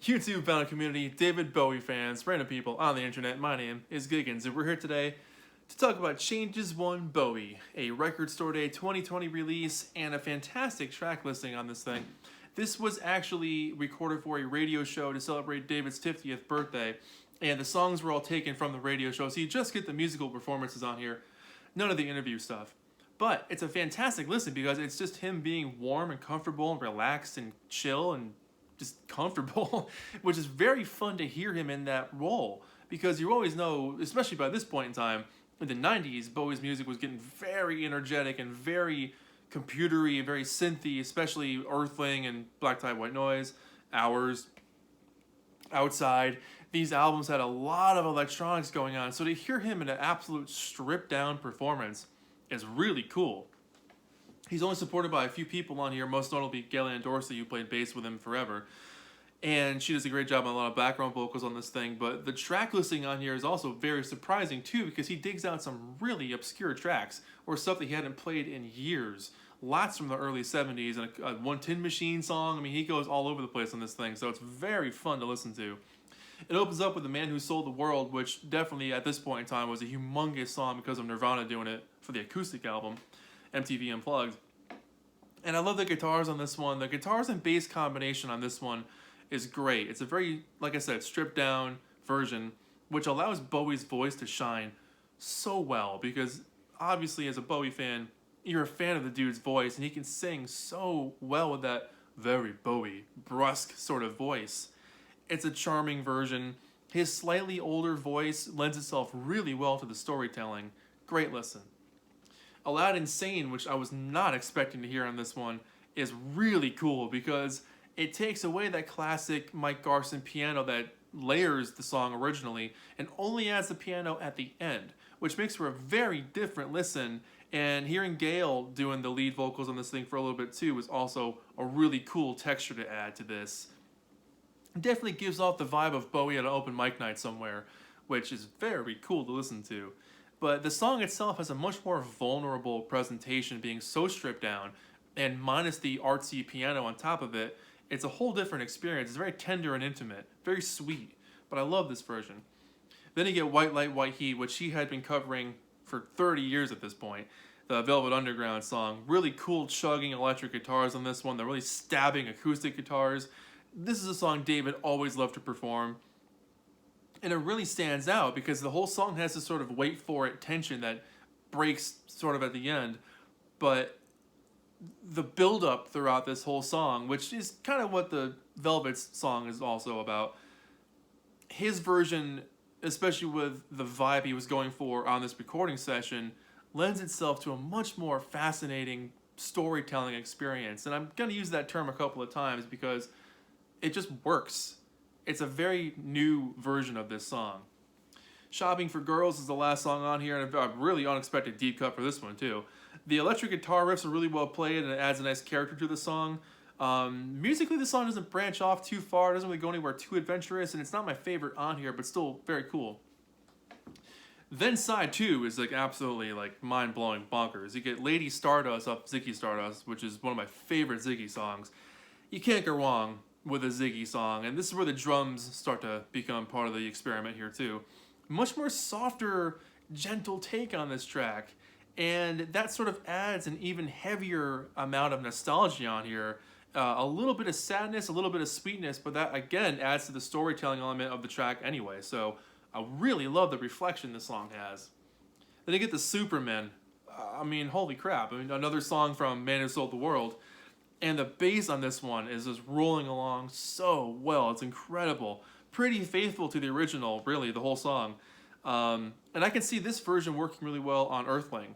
YouTube bound community, David Bowie fans, random people on the internet, my name is Giggens, and we're here today to talk about ChangesNowBowie, a Record Store Day 2020 release, and a fantastic track listing on this thing. This was actually recorded for a radio show to celebrate David's 50th birthday, and the songs were all taken from the radio show, so you just get the musical performances on here, none of the interview stuff. But it's a fantastic listen because it's just him being warm and comfortable and relaxed and chill and just comfortable, which is very fun to hear him in that role, because you always know, especially by this point in time, in the 90s, Bowie's music was getting very energetic and very computery, very synthy, especially Earthling and Black Tie White Noise, Hours, Outside. These albums had a lot of electronics going on, so to hear him in an absolute stripped down performance is really cool. He's only supported by a few people on here, most notably Galen Dorsey, who played bass with him forever. And she does a great job on a lot of background vocals on this thing, but the track listing on here is also very surprising too, because he digs out some really obscure tracks, or stuff that he hadn't played in years. Lots from the early 70s, and a One Tin Machine song. I mean, he goes all over the place on this thing, so it's very fun to listen to. It opens up with The Man Who Sold the World, which definitely at this point in time was a humongous song because of Nirvana doing it for the acoustic album, MTV Unplugged. And I love the guitars on this one. The guitars and bass combination on this one is great. It's a very, like I said, stripped down version, which allows Bowie's voice to shine so well, because obviously as a Bowie fan, you're a fan of the dude's voice, and he can sing so well with that very Bowie, brusque sort of voice. It's a charming version. His slightly older voice lends itself really well to the storytelling. Great listen. Aladdin Sane, which I was not expecting to hear on this one, is really cool because it takes away that classic Mike Garson piano that layers the song originally and only adds the piano at the end, which makes for a very different listen. And hearing Gail doing the lead vocals on this thing for a little bit too was also a really cool texture to add to this. It definitely gives off the vibe of Bowie at an open mic night somewhere, which is very cool to listen to. But the song itself has a much more vulnerable presentation, being so stripped down, and minus the artsy piano on top of it, it's a whole different experience. It's very tender and intimate, very sweet, but I love this version. Then you get White Light, White Heat, which he had been covering for 30 years at this point, the Velvet Underground song. Really cool chugging electric guitars on this one, the really stabbing acoustic guitars. This is a song David always loved to perform. And it really stands out because the whole song has this sort of wait for it tension that breaks sort of at the end. But the build-up throughout this whole song, which is kind of what the Velvet's song is also about, his version, especially with the vibe he was going for on this recording session, lends itself to a much more fascinating storytelling experience. And I'm going to use that term a couple of times because it just works. It's a very new version of this song. Shopping for Girls is the last song on here, and a really unexpected deep cut for this one too. The electric guitar riffs are really well played, and it adds a nice character to the song. Musically, the song doesn't branch off too far, it doesn't really go anywhere too adventurous, and it's not my favorite on here, but still very cool. Then side 2 is like absolutely like mind-blowing bonkers. You get Lady Stardust off Ziggy Stardust, which is one of my favorite Ziggy songs. You can't go wrong with a Ziggy song, and this is where the drums start to become part of the experiment here too. Much more softer, gentle take on this track, and that sort of adds an even heavier amount of nostalgia on here. A little bit of sadness, a little bit of sweetness, but that again adds to the storytelling element of the track anyway, so I really love the reflection this song has. Then you get the Superman. I mean, holy crap. I mean, another song from Man Who Sold the World. And the bass on this one is just rolling along so well. It's incredible. Pretty faithful to the original, really, the whole song. And I can see this version working really well on Earthling.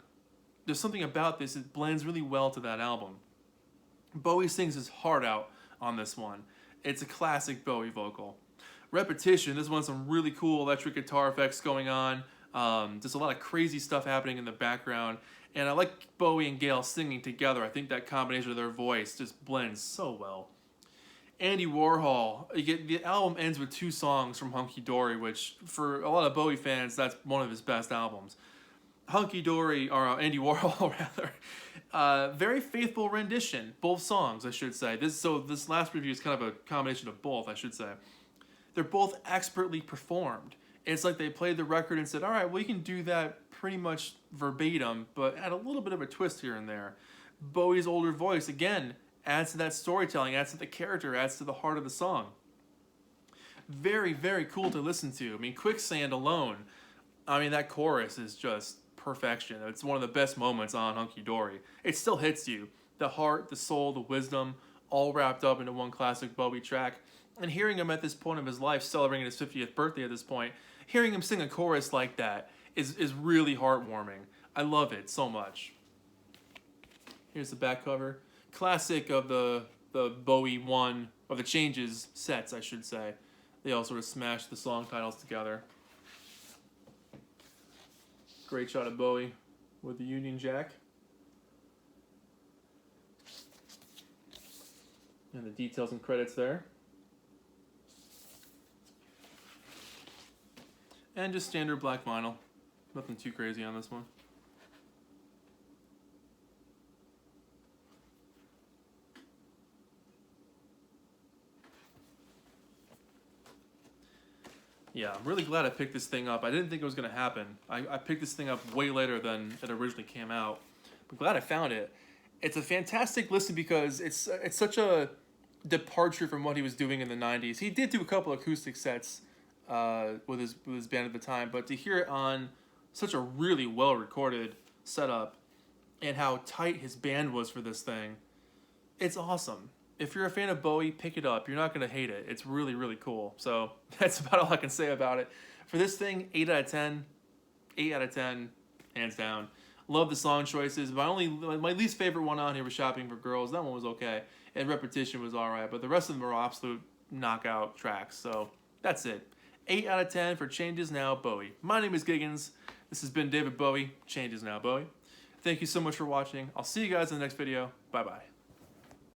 There's something about this, it blends really well to that album. Bowie sings his heart out on this one. It's a classic Bowie vocal. Repetition, this one's some really cool electric guitar effects going on. Just a lot of crazy stuff happening in the background. And I like Bowie and Gail singing together. I think that combination of their voice just blends so well. Andy Warhol. The album ends with 2 songs from Hunky Dory, which for a lot of Bowie fans, that's one of his best albums. Hunky Dory, or Andy Warhol rather, Very faithful rendition, both songs, I should say. This last review is kind of a combination of both, I should say. They're both expertly performed. It's like they played the record and said, all right, well, you can do that pretty much verbatim, but add a little bit of a twist here and there. Bowie's older voice, again, adds to that storytelling, adds to the character, adds to the heart of the song. Very, very cool to listen to. I mean, Quicksand alone, I mean, that chorus is just perfection. It's one of the best moments on Hunky Dory. It still hits you. The heart, the soul, the wisdom, all wrapped up into one classic Bowie track. And hearing him at this point of his life, celebrating his 50th birthday at this point, hearing him sing a chorus like that is really heartwarming. I love it so much. Here's the back cover. Classic of the Bowie one, or the Changes sets, I should say. They all sort of smashed the song titles together. Great shot of Bowie with the Union Jack. And the details and credits there. And just standard black vinyl. Nothing too crazy on this one. Yeah, I'm really glad I picked this thing up. I didn't think it was going to happen. I picked this thing up way later than it originally came out. I'm glad I found it. It's a fantastic listen because it's such a departure from what he was doing in the 90s. He did do a couple acoustic sets with his band at the time, but to hear it on such a really well-recorded setup and how tight his band was for this thing, it's awesome. If you're a fan of Bowie, pick it up. You're not going to hate it. It's really, really cool. So that's about all I can say about it. For this thing, 8 out of 10. 8 out of 10, hands down. Love the song choices. My least favorite one on here was Shopping for Girls. That one was okay. And Repetition was all right. But the rest of them are absolute knockout tracks. So that's it. 8 out of 10 for Changes Now Bowie. My name is Giggens. This has been David Bowie, Changes Now Bowie. Thank you so much for watching. I'll see you guys in the next video. Bye-bye.